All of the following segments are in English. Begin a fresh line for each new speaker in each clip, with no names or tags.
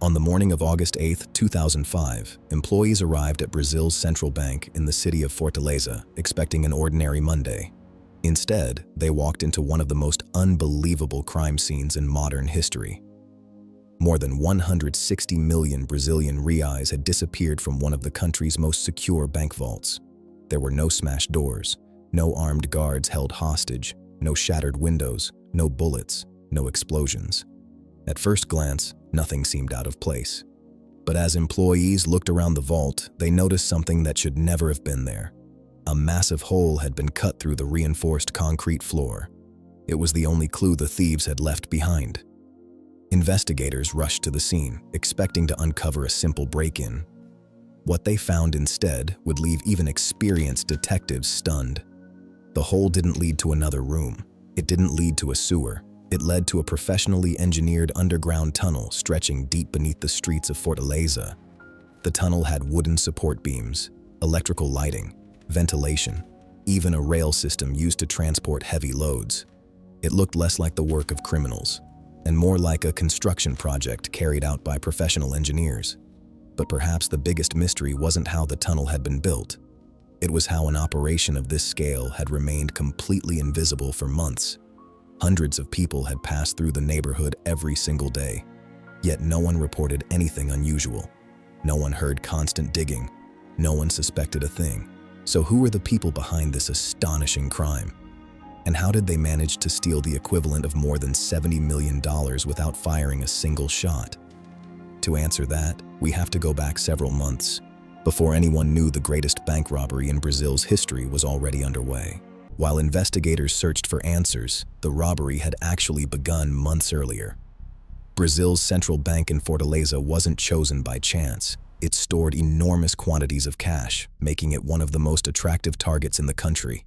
On the morning of August 8, 2005, employees arrived at Brazil's central bank in the city of Fortaleza, expecting an ordinary Monday. Instead, they walked into one of the most unbelievable crime scenes in modern history. More than 160 million Brazilian reais had disappeared from one of the country's most secure bank vaults. There were no smashed doors, no armed guards held hostage, no shattered windows, no bullets, no explosions. At first glance, nothing seemed out of place. But as employees looked around the vault, they noticed something that should never have been there. A massive hole had been cut through the reinforced concrete floor. It was the only clue the thieves had left behind. Investigators rushed to the scene, expecting to uncover a simple break-in. What they found instead would leave even experienced detectives stunned. The hole didn't lead to another room. It didn't lead to a sewer. It led to a professionally engineered underground tunnel stretching deep beneath the streets of Fortaleza. The tunnel had wooden support beams, electrical lighting, ventilation, even a rail system used to transport heavy loads. It looked less like the work of criminals, and more like a construction project carried out by professional engineers. But perhaps the biggest mystery wasn't how the tunnel had been built. It was how an operation of this scale had remained completely invisible for months. Hundreds of people had passed through the neighborhood every single day, yet no one reported anything unusual. No one heard constant digging. No one suspected a thing. So who were the people behind this astonishing crime? And how did they manage to steal the equivalent of more than $70 million without firing a single shot? To answer that, we have to go back several months, before anyone knew the greatest bank robbery in Brazil's history was already underway. While investigators searched for answers, the robbery had actually begun months earlier. Brazil's central bank in Fortaleza wasn't chosen by chance. It stored enormous quantities of cash, making it one of the most attractive targets in the country.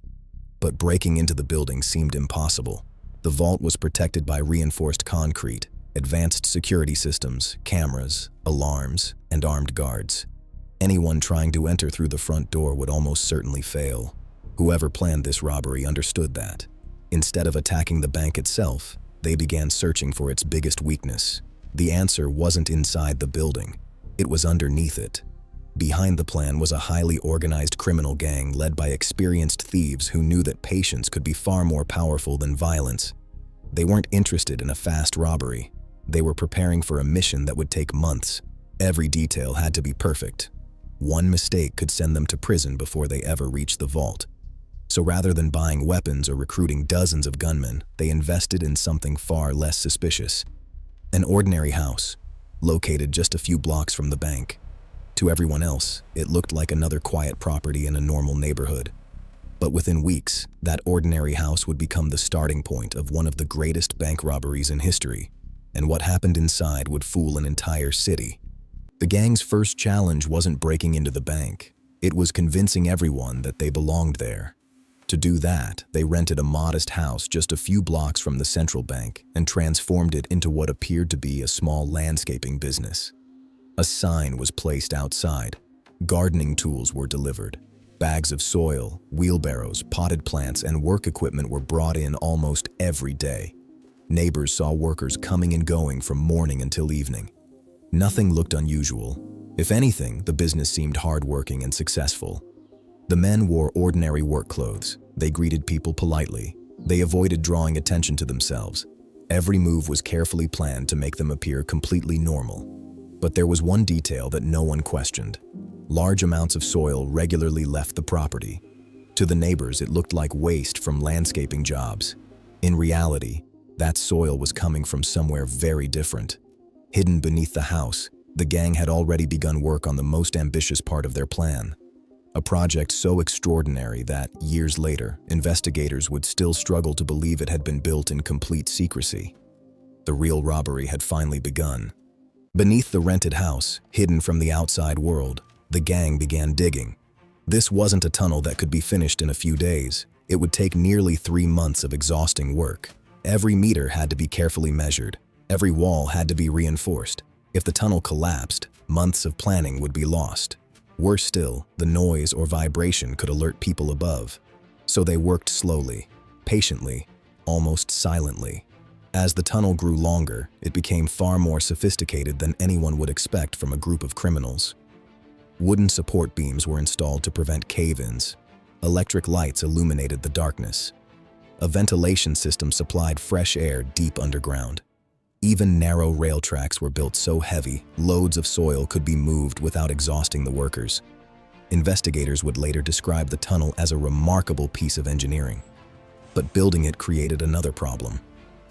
But breaking into the building seemed impossible. The vault was protected by reinforced concrete, advanced security systems, cameras, alarms, and armed guards. Anyone trying to enter through the front door would almost certainly fail. Whoever planned this robbery understood that. Instead of attacking the bank itself, they began searching for its biggest weakness. The answer wasn't inside the building. It was underneath it. Behind the plan was a highly organized criminal gang led by experienced thieves who knew that patience could be far more powerful than violence. They weren't interested in a fast robbery. They were preparing for a mission that would take months. Every detail had to be perfect. One mistake could send them to prison before they ever reached the vault. So rather than buying weapons or recruiting dozens of gunmen, they invested in something far less suspicious. An ordinary house, located just a few blocks from the bank. To everyone else, it looked like another quiet property in a normal neighborhood. But within weeks, that ordinary house would become the starting point of one of the greatest bank robberies in history. And what happened inside would fool an entire city. The gang's first challenge wasn't breaking into the bank. It was convincing everyone that they belonged there. To do that, they rented a modest house just a few blocks from the central bank and transformed it into what appeared to be a small landscaping business. A sign was placed outside. Gardening tools were delivered. Bags of soil, wheelbarrows, potted plants, and work equipment were brought in almost every day. Neighbors saw workers coming and going from morning until evening. Nothing looked unusual. If anything, the business seemed hardworking and successful. The men wore ordinary work clothes. They greeted people politely. They avoided drawing attention to themselves. Every move was carefully planned to make them appear completely normal. But there was one detail that no one questioned. Large amounts of soil regularly left the property. To the neighbors, it looked like waste from landscaping jobs. In reality, that soil was coming from somewhere very different. Hidden beneath the house, the gang had already begun work on the most ambitious part of their plan. A project so extraordinary that, years later, investigators would still struggle to believe it had been built in complete secrecy. The real robbery had finally begun. Beneath the rented house, hidden from the outside world, the gang began digging. This wasn't a tunnel that could be finished in a few days. It would take nearly 3 months of exhausting work. Every meter had to be carefully measured. Every wall had to be reinforced. If the tunnel collapsed, months of planning would be lost. Worse still, the noise or vibration could alert people above. So they worked slowly, patiently, almost silently. As the tunnel grew longer, it became far more sophisticated than anyone would expect from a group of criminals. Wooden support beams were installed to prevent cave-ins. Electric lights illuminated the darkness. A ventilation system supplied fresh air deep underground. Even narrow rail tracks were built so heavy, loads of soil could be moved without exhausting the workers. Investigators would later describe the tunnel as a remarkable piece of engineering. But building it created another problem.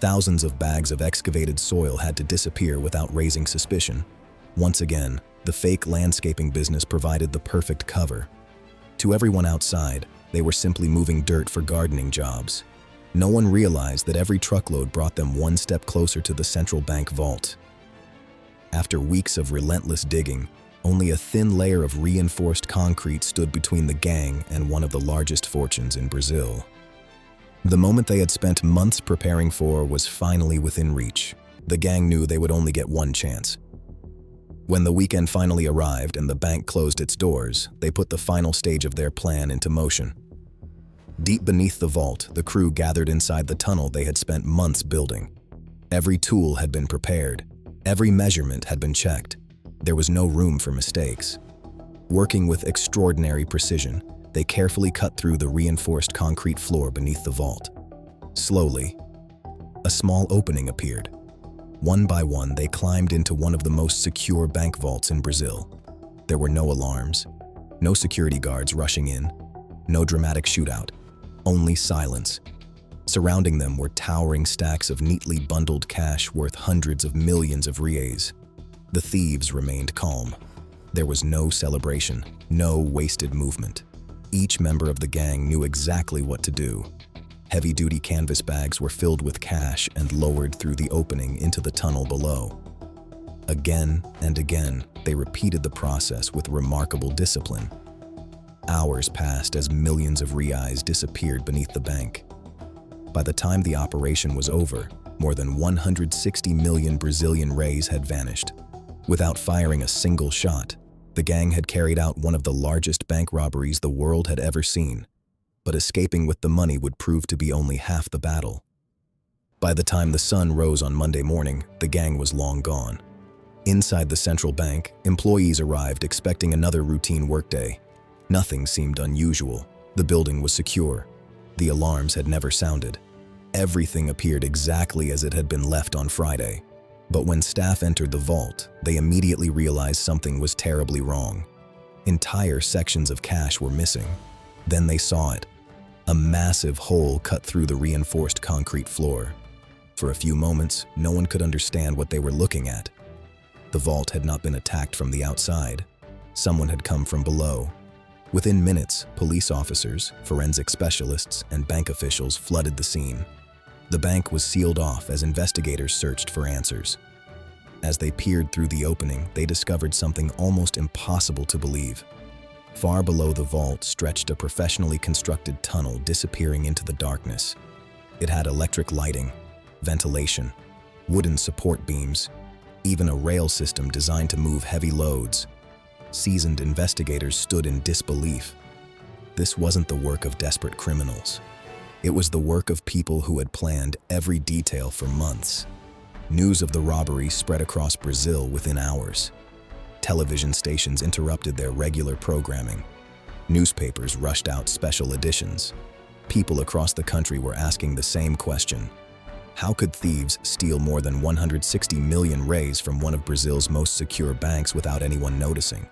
Thousands of bags of excavated soil had to disappear without raising suspicion. Once again, the fake landscaping business provided the perfect cover. To everyone outside, they were simply moving dirt for gardening jobs. No one realized that every truckload brought them one step closer to the central bank vault. After weeks of relentless digging, only a thin layer of reinforced concrete stood between the gang and one of the largest fortunes in Brazil. The moment they had spent months preparing for was finally within reach. The gang knew they would only get one chance. When the weekend finally arrived and the bank closed its doors, they put the final stage of their plan into motion. Deep beneath the vault, the crew gathered inside the tunnel they had spent months building. Every tool had been prepared. Every measurement had been checked. There was no room for mistakes. Working with extraordinary precision, they carefully cut through the reinforced concrete floor beneath the vault. Slowly, a small opening appeared. One by one, they climbed into one of the most secure bank vaults in Brazil. There were no alarms, no security guards rushing in, no dramatic shootout, only silence. Surrounding them were towering stacks of neatly bundled cash worth hundreds of millions of Reais. The thieves remained calm. There was no celebration, no wasted movement. Each member of the gang knew exactly what to do. Heavy-duty canvas bags were filled with cash and lowered through the opening into the tunnel below. Again and again, they repeated the process with remarkable discipline. Hours passed as millions of Reais disappeared beneath the bank. By the time the operation was over, more than 160 million Brazilian reais had vanished. Without firing a single shot, the gang had carried out one of the largest bank robberies the world had ever seen. But escaping with the money would prove to be only half the battle. By the time the sun rose on Monday morning, the gang was long gone. Inside the central bank, employees arrived expecting another routine workday. Nothing seemed unusual. The building was secure. The alarms had never sounded. Everything appeared exactly as it had been left on Friday. But when staff entered the vault, they immediately realized something was terribly wrong. Entire sections of cash were missing. Then they saw it. A massive hole cut through the reinforced concrete floor. For a few moments, no one could understand what they were looking at. The vault had not been attacked from the outside. Someone had come from below. Within minutes, police officers, forensic specialists, and bank officials flooded the scene. The bank was sealed off as investigators searched for answers. As they peered through the opening, they discovered something almost impossible to believe. Far below the vault stretched a professionally constructed tunnel disappearing into the darkness. It had electric lighting, ventilation, wooden support beams, even a rail system designed to move heavy loads. Seasoned investigators stood in disbelief. This wasn't the work of desperate criminals. It was the work of people who had planned every detail for months. News of the robbery spread across Brazil within hours. Television stations interrupted their regular programming. Newspapers rushed out special editions. People across the country were asking the same question. How could thieves steal more than 160 million reais from one of Brazil's most secure banks without anyone noticing?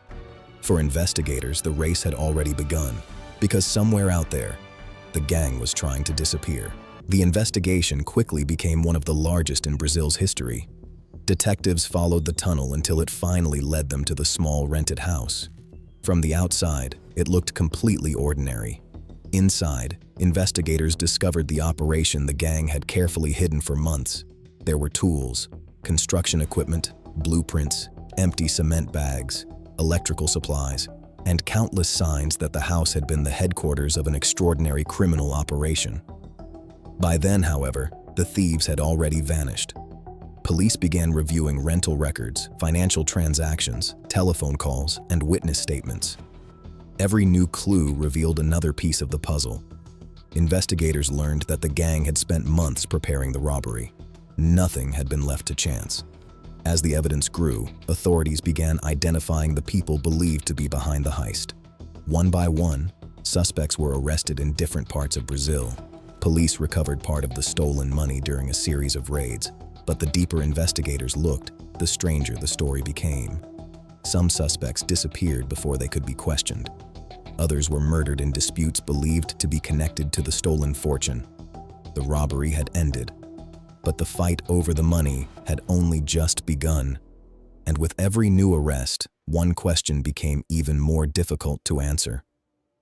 For investigators, the race had already begun, because somewhere out there, the gang was trying to disappear. The investigation quickly became one of the largest in Brazil's history. Detectives followed the tunnel until it finally led them to the small rented house. From the outside, it looked completely ordinary. Inside, investigators discovered the operation the gang had carefully hidden for months. There were tools, construction equipment, blueprints, empty cement bags, electrical supplies, and countless signs that the house had been the headquarters of an extraordinary criminal operation. By then, however, the thieves had already vanished. Police began reviewing rental records, financial transactions, telephone calls, and witness statements. Every new clue revealed another piece of the puzzle. Investigators learned that the gang had spent months preparing the robbery. Nothing had been left to chance. As the evidence grew, authorities began identifying the people believed to be behind the heist. One by one, suspects were arrested in different parts of Brazil. Police recovered part of the stolen money during a series of raids, but the deeper investigators looked, the stranger the story became. Some suspects disappeared before they could be questioned. Others were murdered in disputes believed to be connected to the stolen fortune. The robbery had ended, but the fight over the money had only just begun. And with every new arrest, one question became even more difficult to answer.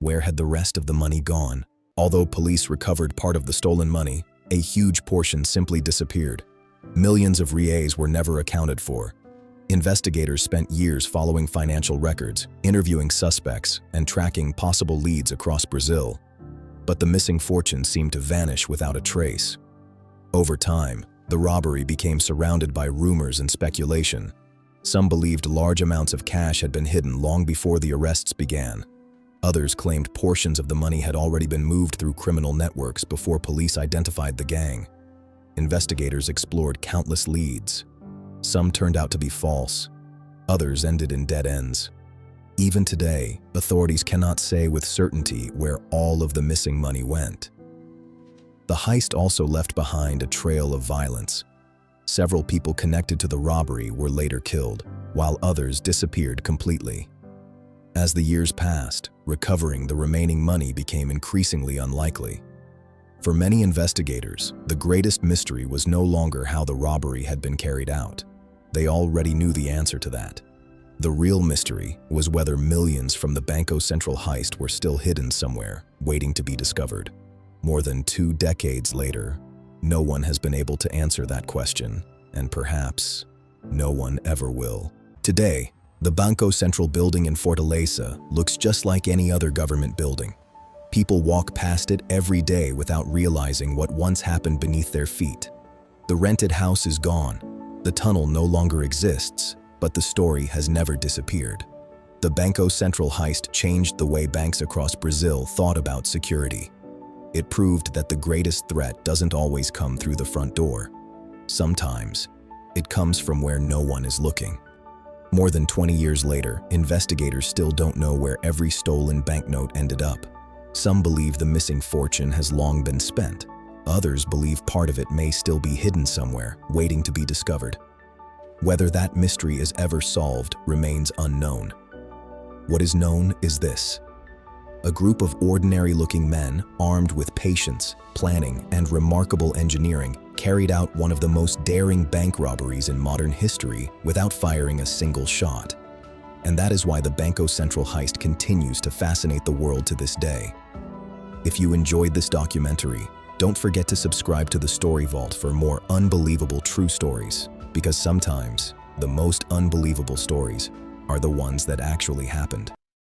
Where had the rest of the money gone? Although police recovered part of the stolen money, a huge portion simply disappeared. Millions of Reais were never accounted for. Investigators spent years following financial records, interviewing suspects, and tracking possible leads across Brazil. But the missing fortune seemed to vanish without a trace. Over time, the robbery became surrounded by rumors and speculation. Some believed large amounts of cash had been hidden long before the arrests began. Others claimed portions of the money had already been moved through criminal networks before police identified the gang. Investigators explored countless leads. Some turned out to be false. Others ended in dead ends. Even today, authorities cannot say with certainty where all of the missing money went. The heist also left behind a trail of violence. Several people connected to the robbery were later killed, while others disappeared completely. As the years passed, recovering the remaining money became increasingly unlikely. For many investigators, the greatest mystery was no longer how the robbery had been carried out. They already knew the answer to that. The real mystery was whether millions from the Banco Central heist were still hidden somewhere, waiting to be discovered. More than 2 decades later, no one has been able to answer that question, and perhaps no one ever will. Today, the Banco Central building in Fortaleza looks just like any other government building. People walk past it every day without realizing what once happened beneath their feet. The rented house is gone. The tunnel no longer exists, but the story has never disappeared. The Banco Central heist changed the way banks across Brazil thought about security. It proved that the greatest threat doesn't always come through the front door. Sometimes, it comes from where no one is looking. More than 20 years later, investigators still don't know where every stolen banknote ended up. Some believe the missing fortune has long been spent. Others believe part of it may still be hidden somewhere, waiting to be discovered. Whether that mystery is ever solved remains unknown. What is known is this: a group of ordinary-looking men, armed with patience, planning, and remarkable engineering, carried out one of the most daring bank robberies in modern history without firing a single shot. And that is why the Banco Central heist continues to fascinate the world to this day. If you enjoyed this documentary, don't forget to subscribe to the Story Vault for more unbelievable true stories, because sometimes the most unbelievable stories are the ones that actually happened.